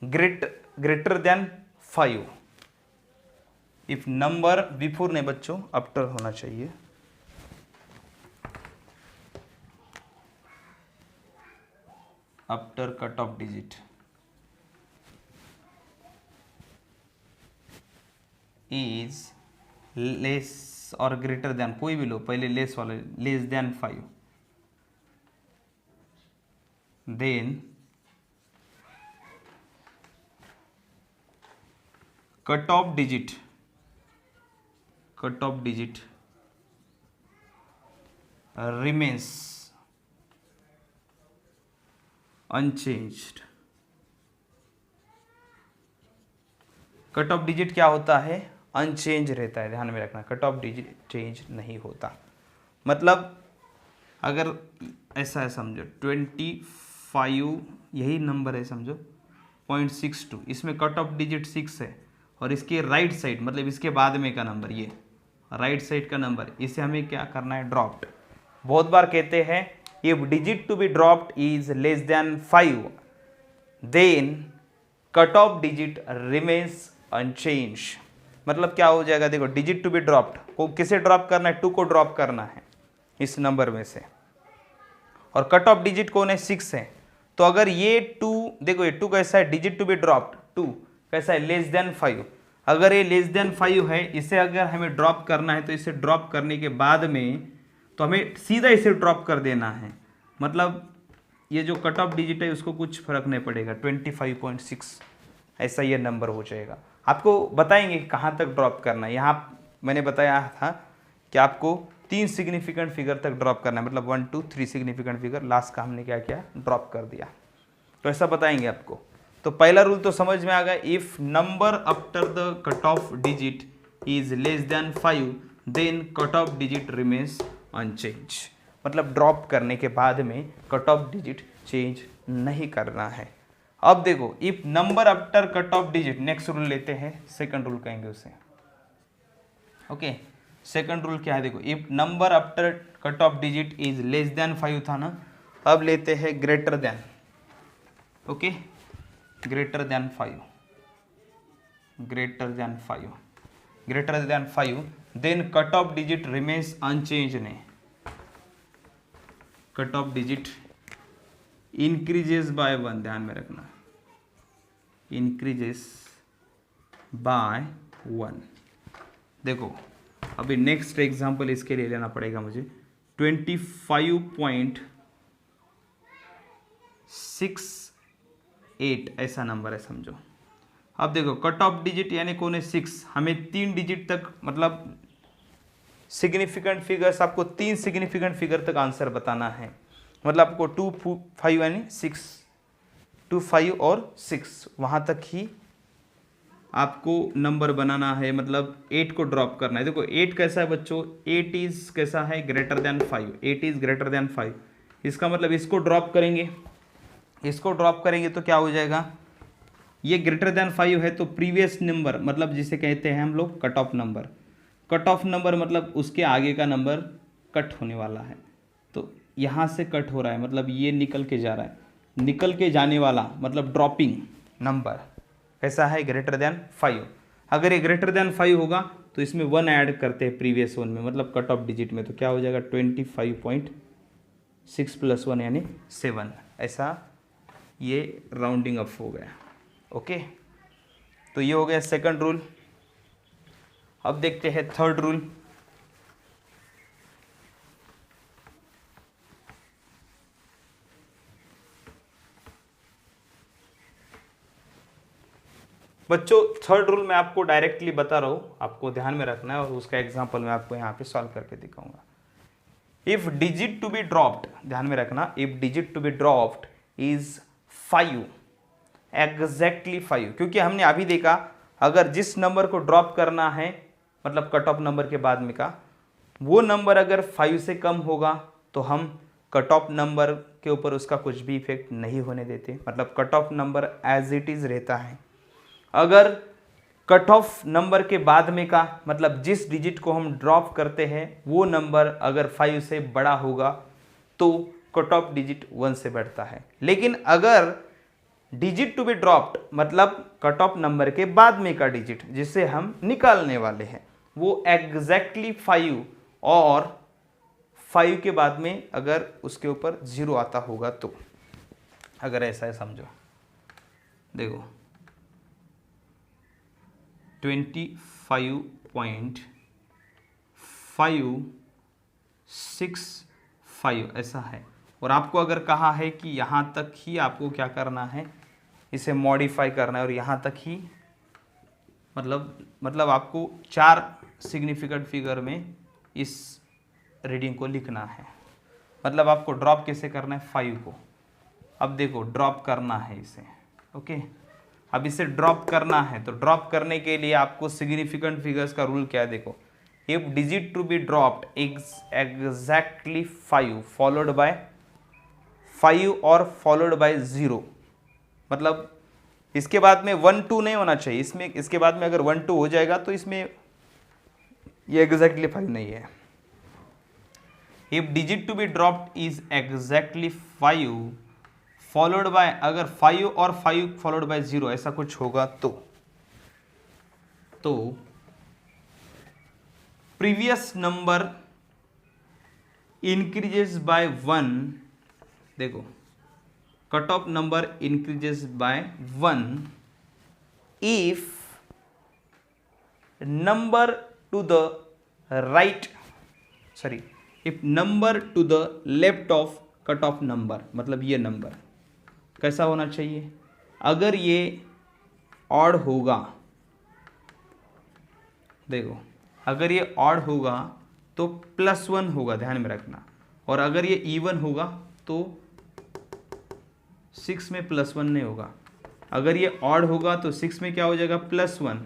greater than 5, if number before नहीं बच्चों, आफ्टर होना चाहिए, after cut off digit is less और ग्रेटर देन, कोई भी लो, पहले लेस वाला, less than 5, then cut off digit remains unchanged. Cut off digit क्या होता है, अनचेंज रहता है, ध्यान में रखना, कट ऑफ डिजिट चेंज नहीं होता। मतलब अगर ऐसा है समझो 25 यही नंबर है समझो 0.62, इसमें कट ऑफ डिजिट 6 है और इसके राइट साइड मतलब इसके बाद में का नंबर, ये राइट साइड का नंबर, इसे हमें क्या करना है, ड्रॉप्ड। बहुत बार कहते हैं if digit to be dropped is less than 5 then cut off digit remains unchange. मतलब क्या हो जाएगा, देखो डिजिट टू बी ड्रॉप्ड को किसे ड्रॉप करना है, 2 को ड्रॉप करना है इस नंबर में से, और कट ऑफ डिजिट कौन है, 6 है। तो अगर ये 2, देखो ये 2 कैसा है, डिजिट टू बी ड्रॉप्ड 2 कैसा है, लेस देन 5। अगर ये लेस देन 5 है, इसे अगर हमें ड्रॉप करना है तो इसे ड्रॉप करने के बाद में तो हमें सीधा इसे ड्रॉप कर देना है। मतलब ये जो कट ऑफ डिजिट है उसको कुछ फर्क नहीं पड़ेगा, 25.6 ऐसा ये नंबर हो जाएगा। आपको बताएंगे कहाँ तक ड्रॉप करना है। यहाँ मैंने बताया था कि आपको 3 सिग्निफिकेंट फिगर तक ड्रॉप करना है, मतलब 1 2 3 सिग्निफिकेंट फिगर, लास्ट का हमने क्या किया, ड्रॉप कर दिया। तो ऐसा बताएंगे आपको। तो पहला रूल तो समझ में आ गया, if number after the cut off digit is less than 5 then cut off digit remains unchange. मतलब ड्रॉप करने के बाद में कट ऑफ डिजिट चेंज नहीं करना है। अब देखो if number after cut off digit, next rule लेते हैं, सेकंड रूल कहेंगे उसे। ओके, सेकंड रूल क्या है देखो, if number after cut off digit is less than 5 था ना, अब लेते हैं greater than, okay, greater than 5, greater than 5, greater than 5, then cut off digit remains unchange नहीं, cut off digit increases by 1, ध्यान में रखना, इंक्रीजेस बाय 1। देखो अभी नेक्स्ट एग्जांपल इसके लिए लेना पड़ेगा मुझे, 25.68 ऐसा नंबर है समझो। अब देखो कट ऑफ डिजिट यानी कौन है 6, हमें 3 डिजिट तक मतलब सिग्निफिकेंट फिगर्स, आपको 3 सिग्निफिकेंट फिगर तक आंसर बताना है, मतलब आपको 2 5 यानी 6, 2 5 और 6 वहाँ तक ही आपको नंबर बनाना है, मतलब 8 को ड्रॉप करना है। देखो 8 कैसा है बच्चों, 8 इज कैसा है greater than 5, 8 is greater than 5, इसका मतलब इसको ड्रॉप करेंगे, इसको ड्रॉप करेंगे तो क्या हो जाएगा, ये ग्रेटर देन 5 है तो प्रीवियस नंबर मतलब जिसे कहते हैं हम लोग cut off number, cut off number मतलब उसके आगे का नंबर कट होने वाला है, तो यहाँ से कट हो रहा है मतलब ये निकल के जा रहा है, निकल के जाने वाला मतलब ड्रॉपिंग नंबर कैसा है ग्रेटर देन 5। अगर ये ग्रेटर देन 5 होगा तो इसमें 1 ऐड करते हैं प्रीवियस 1 में, मतलब कट ऑफ डिजिट में, तो क्या हो जाएगा 25.6 + 1 यानी 7, ऐसा ये राउंडिंग अप हो गया, ओके। तो ये हो गया सेकंड रूल। अब देखते हैं थर्ड रूल। बच्चों थर्ड रूल मैं आपको डायरेक्टली बता रहा हूँ, आपको ध्यान में रखना है और उसका एग्जांपल मैं आपको यहाँ पे सॉल्व करके दिखाऊंगा। If digit to be dropped, ध्यान में रखना, if digit to be dropped is 5, exactly 5, क्योंकि हमने अभी देखा अगर जिस नंबर को ड्रॉप करना है मतलब कट ऑफ नंबर के बाद में का, वो नंबर अगर 5 से कम होगा तो हम कट ऑफ नंबर के ऊपर उसका कुछ भी इफेक्ट नहीं होने देते, मतलब cut off number as it is रहता है। अगर कट ऑफ नंबर के बाद में का मतलब जिस डिजिट को हम ड्रॉप करते हैं वो नंबर अगर 5 से बड़ा होगा तो कट ऑफ डिजिट 1 से बढ़ता है, लेकिन अगर डिजिट टू बी ड्रॉप्ड मतलब कट ऑफ नंबर के बाद में का डिजिट जिसे हम निकालने वाले हैं वो एग्जैक्टली 5 और 5 के बाद में अगर उसके ऊपर 0 आता होगा तो, अगर ऐसा है समझो, देखो 25.565 ऐसा है, और आपको अगर कहा है कि यहाँ तक ही आपको क्या करना है, इसे मॉडिफाई करना है और यहाँ तक ही मतलब आपको 4 सिग्निफिकेंट फिगर में इस रीडिंग को लिखना है, मतलब आपको ड्रॉप कैसे करना है 5 को। अब देखो ड्रॉप करना है इसे, ओके, अब इसे ड्रॉप करना है तो ड्रॉप करने के लिए आपको सिग्निफिकेंट फिगर्स का रूल क्या है, देखो if digit to be dropped exactly 5 followed by 5 और फॉलोड बाय 0, मतलब इसके बाद में 1 2 नहीं होना चाहिए, इसमें इसके बाद में अगर 1 2 हो जाएगा तो इसमें ये एग्जैक्टली 5 नहीं है। If digit to be dropped is exactly 5 followed by, अगर 5 और 5 फॉलोड बाय 0 ऐसा कुछ होगा तो प्रीवियस नंबर इंक्रीजेस बाय 1, देखो cut off number increases by 1 if number two the right, sorry, if number two the left of cut off number, मतलब ये नंबर कैसा होना चाहिए, अगर ये ऑड होगा, देखो अगर ये ऑड होगा तो +1 होगा, ध्यान में रखना, और अगर ये इवन होगा तो 6 में +1 नहीं होगा, अगर ये ऑड होगा तो 6 में क्या हो जाएगा +1,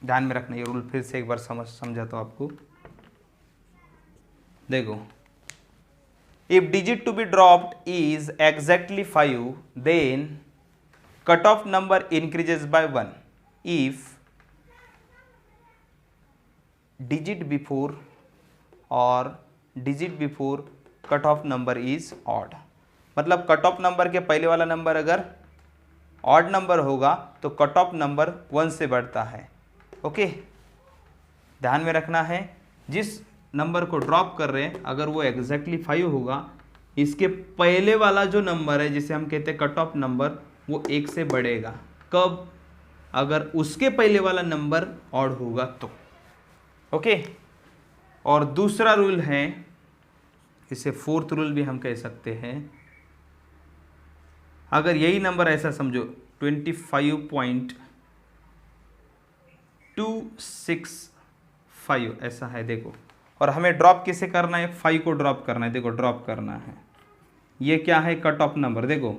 ध्यान में रखना, ये रूल फिर से एक बार समझाता हूँ आपको। देखो if digit to be dropped is exactly 5 then cutoff number increases by 1 if digit before और digit before cut off number is odd. मतलब कट ऑफ नंबर के पहले वाला नंबर अगर ऑड नंबर होगा तो कट ऑफ नंबर 1 से बढ़ता है। ओके, ध्यान में रखना है, जिस नंबर को ड्रॉप कर रहे हैं अगर वो एग्जैक्टली 5 होगा, इसके पहले वाला जो नंबर है जिसे हम कहते हैं कट ऑफ नंबर, वो 1 से बढ़ेगा। कब? अगर उसके पहले वाला नंबर ऑड होगा तो। ओके, और दूसरा रूल है, इसे फोर्थ रूल भी हम कह सकते हैं, अगर यही नंबर ऐसा समझो 25.265 ऐसा है, देखो, और हमें ड्रॉप किसे करना है? 5 को ड्रॉप करना है। देखो ड्रॉप करना है, ये क्या है? Cut off number. देखो,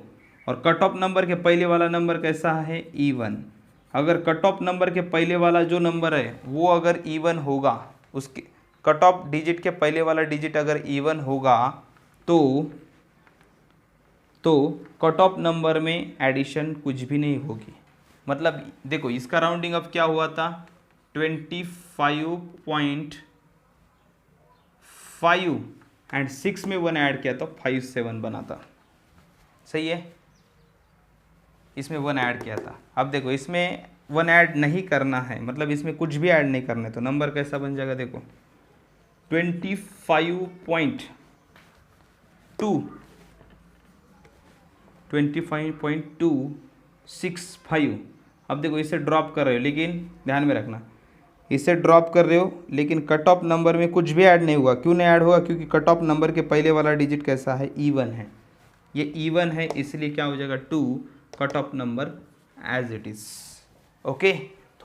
और कट ऑफ नंबर के पहले वाला नंबर कैसा है? इवन। अगर कट ऑफ नंबर के पहले वाला जो नंबर है वो अगर इवन होगा, उसके कट ऑफ डिजिट के पहले वाला डिजिट अगर इवन होगा तो कट ऑफ नंबर में एडिशन कुछ भी नहीं होगी। मतलब देखो, इसका राउंडिंग अब क्या हुआ था? 25.5 एंड 6 में 1 ऐड किया तो 57 बना था। सही है, इसमें 1 ऐड किया था। अब देखो, इसमें 1 ऐड नहीं करना है, मतलब इसमें कुछ भी ऐड नहीं करना है, तो नंबर कैसा बन जाएगा? देखो 25.265। अब देखो, इसे ड्रॉप कर रहे हो, लेकिन ध्यान में रखना, इसे ड्रॉप कर रहे हो लेकिन कट ऑफ नंबर में कुछ भी ऐड नहीं हुआ। क्यों नहीं ऐड हुआ? क्योंकि कट ऑफ नंबर के पहले वाला डिजिट कैसा है? इवन है। ये इवन है, इसलिए क्या हो जाएगा? 2 cut off number as it is. Okay,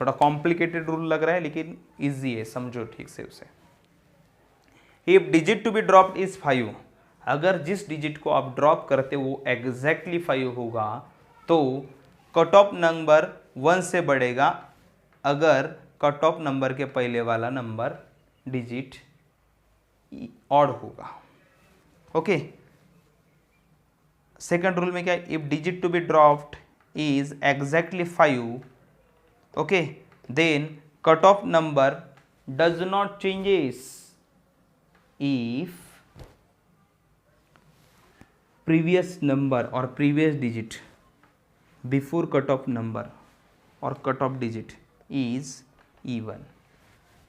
थोड़ा कॉम्प्लिकेटेड रूल लग रहा है लेकिन इजी है, समझो ठीक से उसे। If digit to be dropped is 5, अगर जिस डिजिट को आप ड्रॉप करते वो एग्जैक्टली 5 होगा तो कट ऑफ नंबर 1 से बढ़ेगा, अगर कट ऑफ नंबर के पहले वाला नंबर डिजिट ऑड होगा। ओके, सेकंड रूल में क्या है? If digit to be dropped is exactly 5, okay, then cut off number does not changes if previous number or previous digit before cutoff number or cutoff digit is even।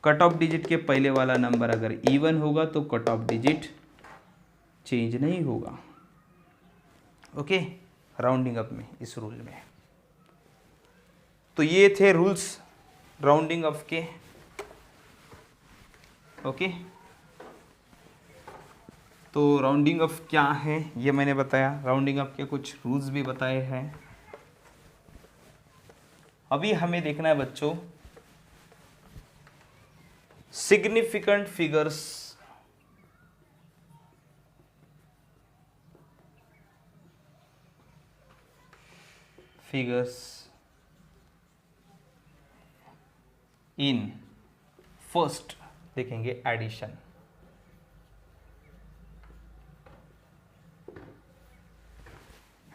Cut off digit के पहले वाला नंबर अगर इवन होगा तो कट ऑफ डिजिट चेंज नहीं होगा। ओके, राउंडिंग अप में, इस रूल में। तो ये थे रूल्स राउंडिंग अप के। ओके, तो राउंडिंग ऑफ क्या है ये मैंने बताया, राउंडिंग ऑफ के कुछ रूल्स भी बताए हैं। अभी हमें देखना है बच्चों सिग्निफिकेंट फिगर्स। इन फर्स्ट देखेंगे एडिशन।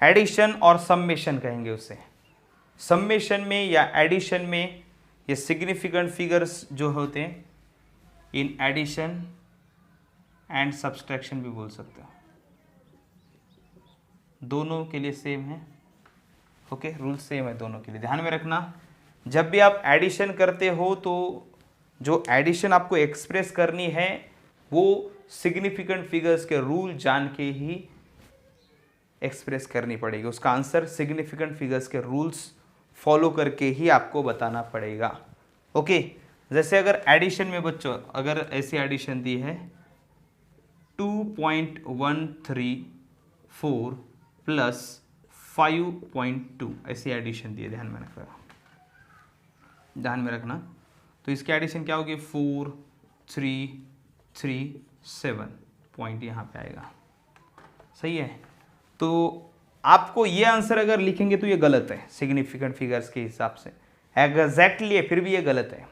एडिशन और सम्मेशन कहेंगे उसे। सम्मेशन में या एडिशन में ये सिग्निफिकेंट फिगर्स जो होते हैं, इन एडिशन एंड सब्सट्रैक्शन भी बोल सकते हो, दोनों के लिए सेम है। ओके, रूल सेम है दोनों के लिए। ध्यान में रखना, जब भी आप एडिशन करते हो तो जो एडिशन आपको एक्सप्रेस करनी है वो सिग्निफिकेंट फिगर्स के रूल जान के ही एक्सप्रेस करनी पड़ेगी। उसका आंसर सिग्निफिकेंट फिगर्स के रूल्स फॉलो करके ही आपको बताना पड़ेगा। ओके, जैसे अगर एडिशन में बच्चों अगर ऐसी एडिशन दी है 2.134 प्लस 5.2, ऐसी एडिशन दी है, ध्यान में रखना। तो इसकी एडिशन क्या होगी? 4337 पॉइंट यहाँ पे आएगा। सही है, तो आपको ये आंसर अगर लिखेंगे तो ये गलत है सिग्निफिकेंट फिगर्स के हिसाब से। एग्जैक्टली है फिर भी ये गलत है,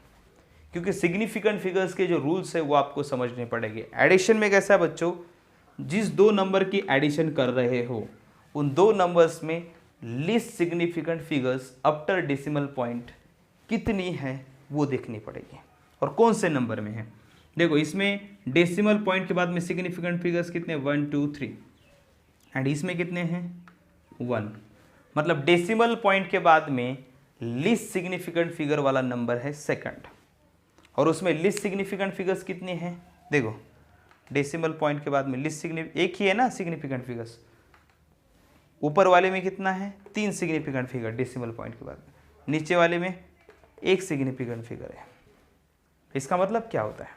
क्योंकि सिग्निफिकेंट फिगर्स के जो रूल्स है वो आपको समझने पड़ेंगे। एडिशन में कैसा है बच्चों, जिस दो नंबर की एडिशन कर रहे हो उन दो नंबर्स में least significant figures after decimal point कितनी है वो देखनी पड़ेगी। और कौन से नंबर में है। देखो इसमें डेसिमल पॉइंट के बाद में सिग्निफिकेंट फिगर्स कितने 1 2 3 एंड इसमें कितने हैं 1। मतलब डेसिमल पॉइंट के बाद में लीस्ट सिग्निफिकेंट फिगर वाला नंबर है सेकंड, और उसमें लीस्ट सिग्निफिकेंट फिगर्स कितने हैं। देखो डेसिमल पॉइंट के बाद में लीस्ट एक ही है ना सिग्निफिकेंट फिगर्स, ऊपर वाले में कितना है 3 सिग्निफिकेंट फिगर डेसिमल पॉइंट के बाद में, नीचे वाले में 1 सिग्निफिकेंट फिगर है। इसका मतलब क्या होता है,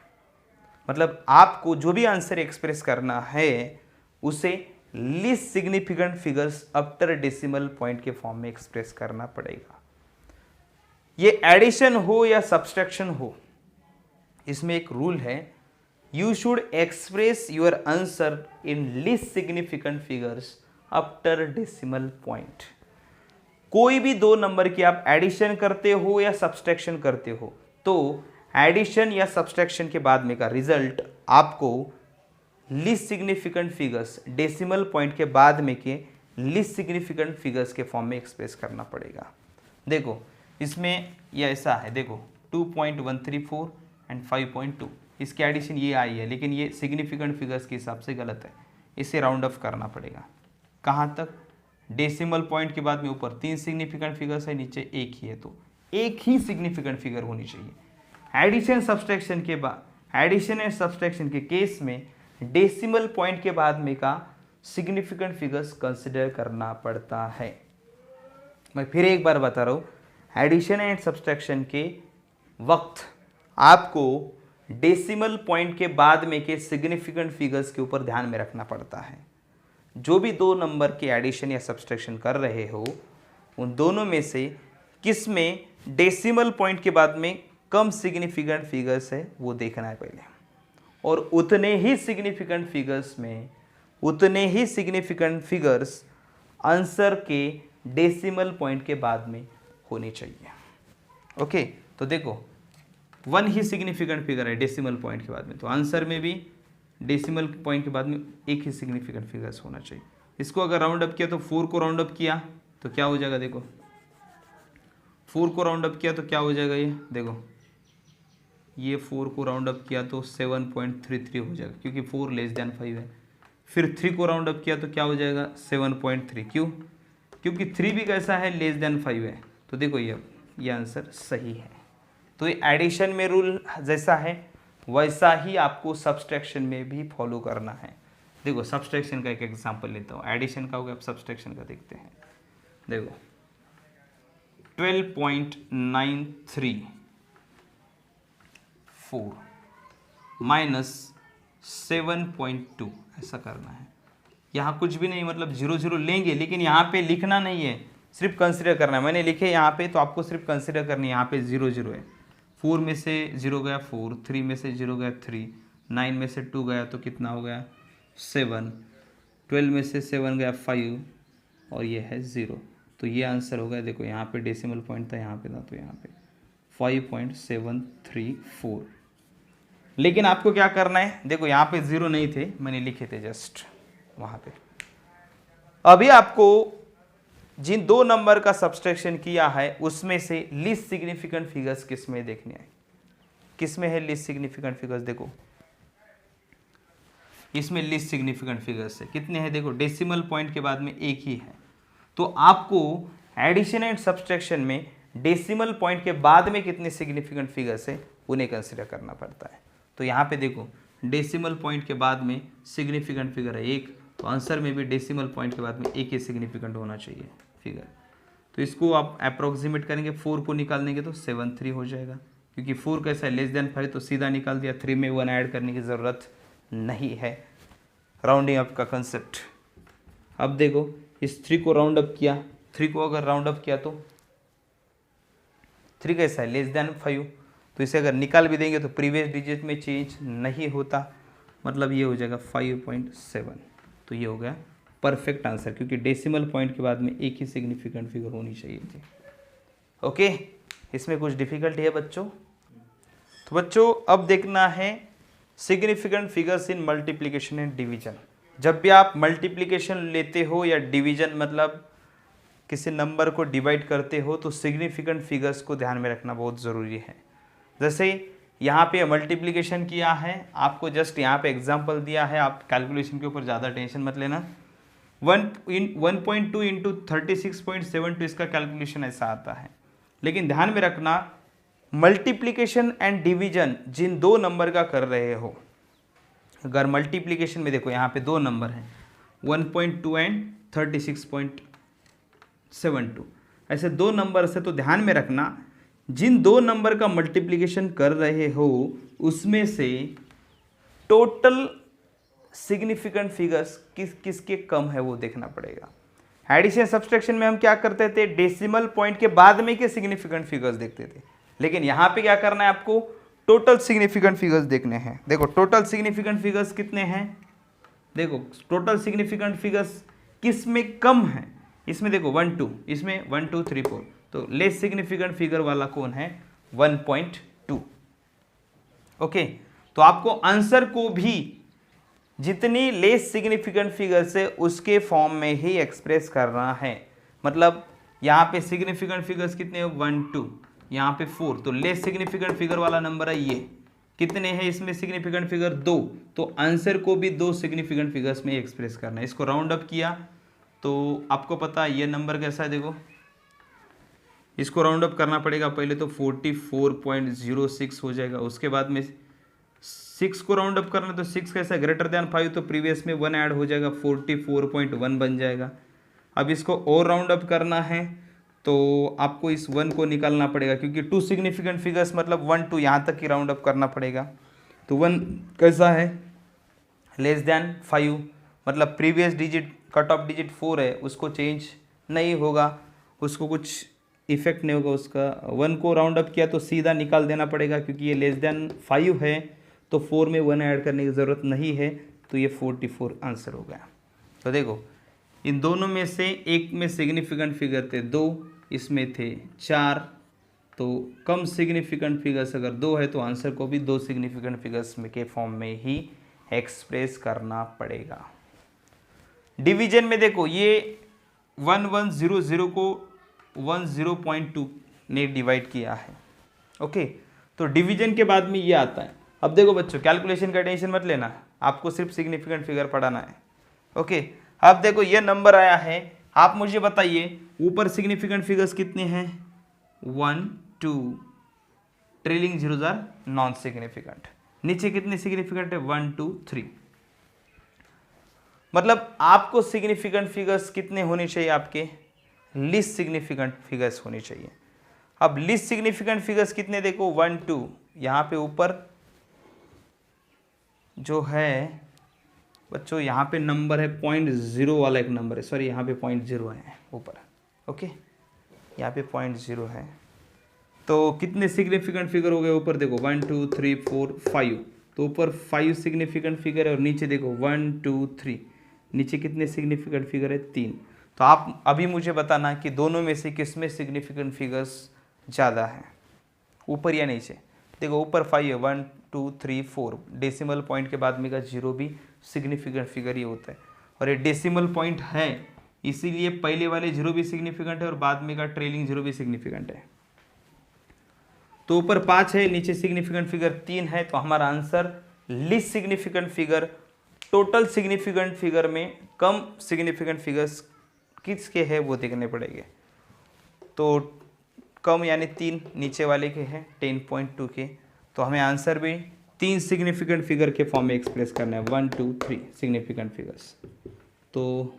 मतलब आपको जो भी आंसर एक्सप्रेस करना है उसे least significant figures after decimal point के फॉर्म में एक्सप्रेस करना पड़ेगा। ये एडिशन हो या सब्सट्रैक्शन हो, इसमें एक रूल है, you should express your answer in least significant figures after decimal point. कोई भी दो नंबर की आप एडिशन करते हो या सब्सट्रैक्शन करते हो तो एडिशन या सब्सट्रैक्शन के बाद में का रिजल्ट आपको least significant figures decimal point के बाद में के लीस्ट सिग्निफिकेंट फिगर्स के फॉर्म में एक्सप्रेस करना पड़ेगा। देखो इसमें ये ऐसा है, देखो 2.134 एंड 5.2, इसकी एडिशन ये आई है, लेकिन ये सिग्निफिकेंट फिगर्स के हिसाब से गलत है, इसे राउंड ऑफ करना पड़ेगा। कहाँ तक, डेसिमल पॉइंट के बाद में ऊपर 3 सिग्निफिकेंट फिगर्स है, नीचे 1 ही है, तो एक ही सिग्निफिकेंट फिगर होनी चाहिए। एडिशन सब्सट्रैक्शन के बाद, एडिशन एंड सब्सट्रैक्शन के केस में डेसिमल पॉइंट के बाद में का सिग्निफिकेंट फिगर्स कंसिडर करना पड़ता है। मैं फिर एक बार बता रहा हूँ, एडिशन एंड सब्सट्रैक्शन के वक्त आपको डेसिमल पॉइंट के बाद में के सिग्निफिकेंट फिगर्स के ऊपर ध्यान में रखना पड़ता है। जो भी दो नंबर के एडिशन या सब्सट्रैक्शन कर रहे हो उन दोनों में से किस में डेसिमल पॉइंट के बाद में कम सिग्निफिकेंट फिगर्स है वो देखना है पहले, और उतने ही सिग्निफिकेंट फिगर्स में उतने ही सिग्निफिकेंट फिगर्स आंसर के डेसिमल पॉइंट के बाद में होने चाहिए। ओके, तो देखो 1 ही सिग्निफिकेंट फिगर है डेसिमल पॉइंट के बाद में, तो आंसर में भी डेसिमल पॉइंट के बाद में एक ही सिग्निफिकेंट फिगर्स होना चाहिए। इसको अगर राउंड अप किया तो 4 को राउंड अप किया तो क्या हो जाएगा, देखो 4 को राउंड अप किया तो क्या हो जाएगा, ये देखो ये 4 को राउंड अप किया तो 7.33 हो जाएगा, क्योंकि 4 लेस देन 5 है। फिर 3 को राउंड अप किया तो क्या हो जाएगा 7.3, क्यों, क्योंकि 3 भी कैसा है लेस देन 5 है। तो देखो ये आंसर सही है। तो ये एडिशन में रूल जैसा है वैसा ही आपको सब्सट्रैक्शन में भी फॉलो करना है। देखो सब्सट्रैक्शन का एक एग्जांपल लेता हूँ, एडिशन का हो गया, अब सब्सट्रैक्शन का देखते हैं। देखो 12.934 माइनस 7.2 ऐसा करना है। यहाँ कुछ भी नहीं, मतलब 0 0 लेंगे, लेकिन यहाँ पे लिखना नहीं है, सिर्फ कंसिडर करना है। मैंने लिखे यहाँ पे, तो आपको सिर्फ कंसिडर करनी है। यहाँ पे 0 0 है, 4 में से 0 गया 4, 3 में से 0 गया 3, 9 में से 2 गया तो कितना हो गया 7, 12 में से 7 गया 5 और ये है 0। तो ये आंसर हो गया। देखो यहाँ पे डेसिमल पॉइंट था, यहाँ पे था, तो यहाँ पे 5.734। लेकिन आपको क्या करना है, देखो यहाँ पे 0 नहीं थे, मैंने लिखे थे जस्ट वहाँ पे। अभी आपको जिन दो नंबर का सब्सट्रैक्शन किया है उसमें से लीस्ट सिग्निफिकेंट फिगर्स किस में देखने हैं, किस में है लीस्ट सिग्निफिकेंट फिगर्स। देखो इसमें लीस्ट सिग्निफिकेंट फिगर्स है कितने हैं, देखो डेसिमल पॉइंट के बाद में एक ही है। तो आपको एडिशन एंड सब्सट्रैक्शन में डेसिमल पॉइंट के बाद में कितने सिग्निफिकेंट फिगर्स है उन्हें कंसिडर करना पड़ता है। तो यहाँ पे देखो डेसिमल पॉइंट के बाद में सिग्निफिकेंट फिगर है 1, तो आंसर में भी डेसिमल पॉइंट के बाद में एक ही सिग्निफिकेंट होना चाहिए फिगर। तो इसको आप अप्रोक्सीमेट करेंगे, 4 को निकाल देंगे तो 7.3 हो जाएगा, क्योंकि 4 कैसा है लेस देन 5, तो सीधा निकाल दिया। 3 में 1 ऐड करने की ज़रूरत नहीं है, राउंडिंग अप का कंसेप्ट। अब देखो इस 3 को राउंड अप किया, 3 को अगर राउंड अप किया तो 3 कैसा है लेस देन 5, तो इसे अगर निकाल भी देंगे तो प्रीवियस डिजिट में चेंज नहीं होता, मतलब ये हो जाएगा 5.7। तो ये हो गया परफेक्ट आंसर, क्योंकि डेसिमल पॉइंट के बाद में एक ही सिग्निफिकेंट फिगर होनी चाहिए थी। ओके, इसमें कुछ डिफिकल्टी है बच्चों। तो बच्चों अब देखना है significant figures in multiplication and division. जब भी आप मल्टीप्लिकेशन लेते हो या डिवीजन मतलब किसी नंबर को डिवाइड करते हो तो सिग्निफिकेंट फिगर्स को ध्यान में रखना बहुत ज़रूरी है। जैसे यहाँ पे मल्टीप्लिकेशन किया है, आपको जस्ट यहाँ पे एग्जांपल दिया है, आप कैलकुलेशन के ऊपर ज़्यादा टेंशन मत लेना। 1.2 इंटू 36.72 इसका कैलकुलेशन ऐसा आता है। लेकिन ध्यान में रखना, मल्टीप्लिकेशन एंड डिवीजन जिन दो नंबर का कर रहे हो, अगर मल्टीप्लिकेशन में देखो यहाँ पे दो नंबर हैं 1.2 एंड 36.72, ऐसे दो नंबर से, तो ध्यान में रखना जिन दो नंबर का मल्टीप्लिकेशन कर रहे हो उसमें से टोटल सिग्निफिकेंट फिगर्स किसके कम है वो देखना पड़ेगा। एडिशन सब्सट्रैक्शन में हम क्या करते थे, डेसिमल पॉइंट के बाद में के सिग्निफिकेंट फिगर्स देखते थे, लेकिन यहाँ पे क्या करना है, आपको टोटल सिग्निफिकेंट फिगर्स देखने हैं। देखो टोटल सिग्निफिकेंट फिगर्स कितने हैं, देखो टोटल सिग्निफिकेंट फिगर्स किस में कम है, इसमें देखो 1 2, इसमें 1 2 3 4, तो लेस सिग्निफिकेंट फिगर वाला कौन है 1.2। ओके, तो आपको आंसर को भी जितनी लेस सिग्निफिकेंट फिगर से उसके फॉर्म में ही एक्सप्रेस करना है। मतलब यहाँ पे सिग्निफिकेंट फिगर्स कितने हैं 1 2, यहाँ पे 4, तो लेस सिग्निफिकेंट फिगर वाला नंबर है ये, कितने हैं इसमें सिग्निफिकेंट फिगर 2, तो आंसर को भी दो सिग्निफिकेंट फिगर्स में एक्सप्रेस करना है। इसको राउंड अप किया तो आपको पता है ये नंबर कैसा है, देखो इसको राउंड अप करना पड़ेगा, पहले तो 44.06 हो जाएगा, उसके बाद में 6 को राउंड अप करना, तो 6 कैसा ग्रेटर देन 5, तो प्रीवियस में 1 ऐड हो जाएगा 44.1 बन जाएगा। अब इसको और राउंड अप करना है तो आपको इस 1 को निकालना पड़ेगा, क्योंकि टू सिग्निफिकेंट फिगर्स मतलब 1 2 यहाँ तक ही राउंड अप करना पड़ेगा। तो 1 कैसा है लेस देन 5, मतलब previous digit cut off digit 4 है, उसको चेंज नहीं होगा, उसको कुछ इफेक्ट नहीं होगा उसका। 1 को राउंड अप किया तो सीधा निकाल देना पड़ेगा, क्योंकि ये लेस देन 5 है तो 4 में 1 ऐड करने की ज़रूरत नहीं है, तो ये 44 आंसर हो गया। तो देखो इन दोनों में से एक में सिग्निफिकेंट फिगर थे 2, इसमें थे 4, तो कम सिग्निफिकेंट फिगर्स अगर 2 है तो आंसर को भी दो सिग्निफिकेंट फिगर्स में के फॉर्म में ही एक्सप्रेस करना पड़ेगा। डिवीजन में देखो ये 1100 को 10.2 ने डिवाइड किया है। ओके, तो डिवीजन के बाद में ये आता है। अब देखो बच्चों कैलकुलेशन का टेंशन मत लेना, आपको सिर्फ सिग्निफिकेंट फिगर पढ़ाना है। ओके, अब देखो ये नंबर आया है, आप मुझे बताइए ऊपर सिग्निफिकेंट फिगर्स कितने हैं 1 2, trailing zeros are non significant, नीचे कितने सिग्निफिकेंट है 1 2 3, मतलब आपको सिग्निफिकेंट फिगर्स कितने होने चाहिए, आपके लीस्ट सिग्निफिकेंट फिगर्स होने चाहिए। अब लीस्ट सिग्निफिकेंट फिगर्स कितने देखो 1 2, यहाँ पे ऊपर जो है बच्चों यहाँ पे नंबर है 0.0 वाला एक नंबर है, सॉरी यहाँ पे 0.0 है ऊपर। ओके, यहाँ पे 0.0 है, तो कितने सिग्निफिकेंट फिगर हो गए ऊपर देखो 1 2 3 4 5, तो ऊपर 5 सिग्निफिकेंट फिगर है और नीचे देखो 1 2 3, नीचे कितने सिग्निफिकेंट फिगर है 3। तो आप अभी मुझे बताना कि दोनों में से किस में सिग्निफिकेंट फिगर्स ज़्यादा है, ऊपर या नीचे। देखो ऊपर 5 है 1 2 3 4, डेसिमल पॉइंट के बाद में का 0 भी सिग्निफिकेंट फिगर ही होता है, और ये डेसिमल पॉइंट है इसीलिए पहले वाले 0 भी सिग्निफिकेंट है और बाद में का ट्रेलिंग 0 भी सिग्निफिकेंट है। तो ऊपर 5 है, नीचे सिग्निफिकेंट फिगर 3 है, तो हमारा answer least significant figure total significant figure में कम सिग्निफिकेंट फिगर्स किसके है वो देखने पड़ेंगे। तो कम यानी 3 नीचे वाले के हैं 10.2 के, तो हमें आंसर भी 3 सिग्निफिकेंट फिगर के फॉर्म में एक्सप्रेस करना है 1 2 3 सिग्निफिकेंट फिगर्स। तो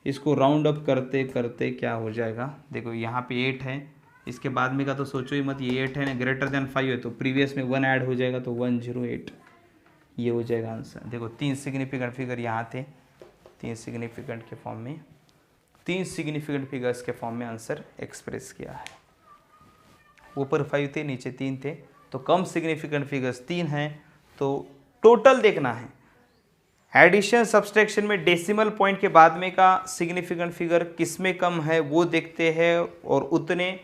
इसको राउंड अप करते करते क्या हो जाएगा, देखो यहाँ पे 8 है, इसके बाद में का तो सोचो ही मत, ये 8 है ना, ग्रेटर देन 5 है तो प्रीवियस में 1 ऐड हो जाएगा तो 108, ये हो जाएगा आंसर। देखो 3 सिग्निफिकेंट फिगर यहाँ थे, 3 सिग्निफिकेंट के फॉर्म में, 3 सिग्निफिकेंट फिगर्स के फॉर्म में आंसर एक्सप्रेस किया है। ऊपर 5 थे नीचे 3 थे, तो कम सिग्निफिकेंट फिगर्स 3 हैं, तो टोटल देखना है। एडिशन सब्सट्रैक्शन में डेसिमल पॉइंट के बाद में का सिग्निफिकेंट फिगर किस में कम है वो देखते हैं, और उतने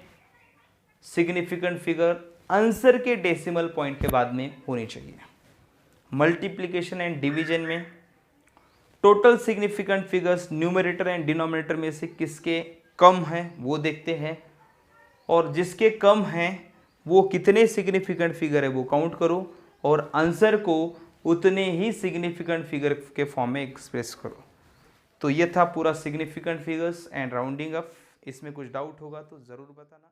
सिग्निफिकेंट फिगर आंसर के डेसिमल पॉइंट के बाद में होनी चाहिए। मल्टीप्लिकेशन एंड डिवीजन में total significant figures numerator and denominator में से किसके कम हैं वो देखते हैं, और जिसके कम हैं वो कितने सिग्निफिकेंट फिगर है वो काउंट करो और आंसर को उतने ही सिग्निफिकेंट फिगर के फॉर्म में एक्सप्रेस करो। तो ये था पूरा significant figures and rounding up. इसमें कुछ डाउट होगा तो ज़रूर बताना।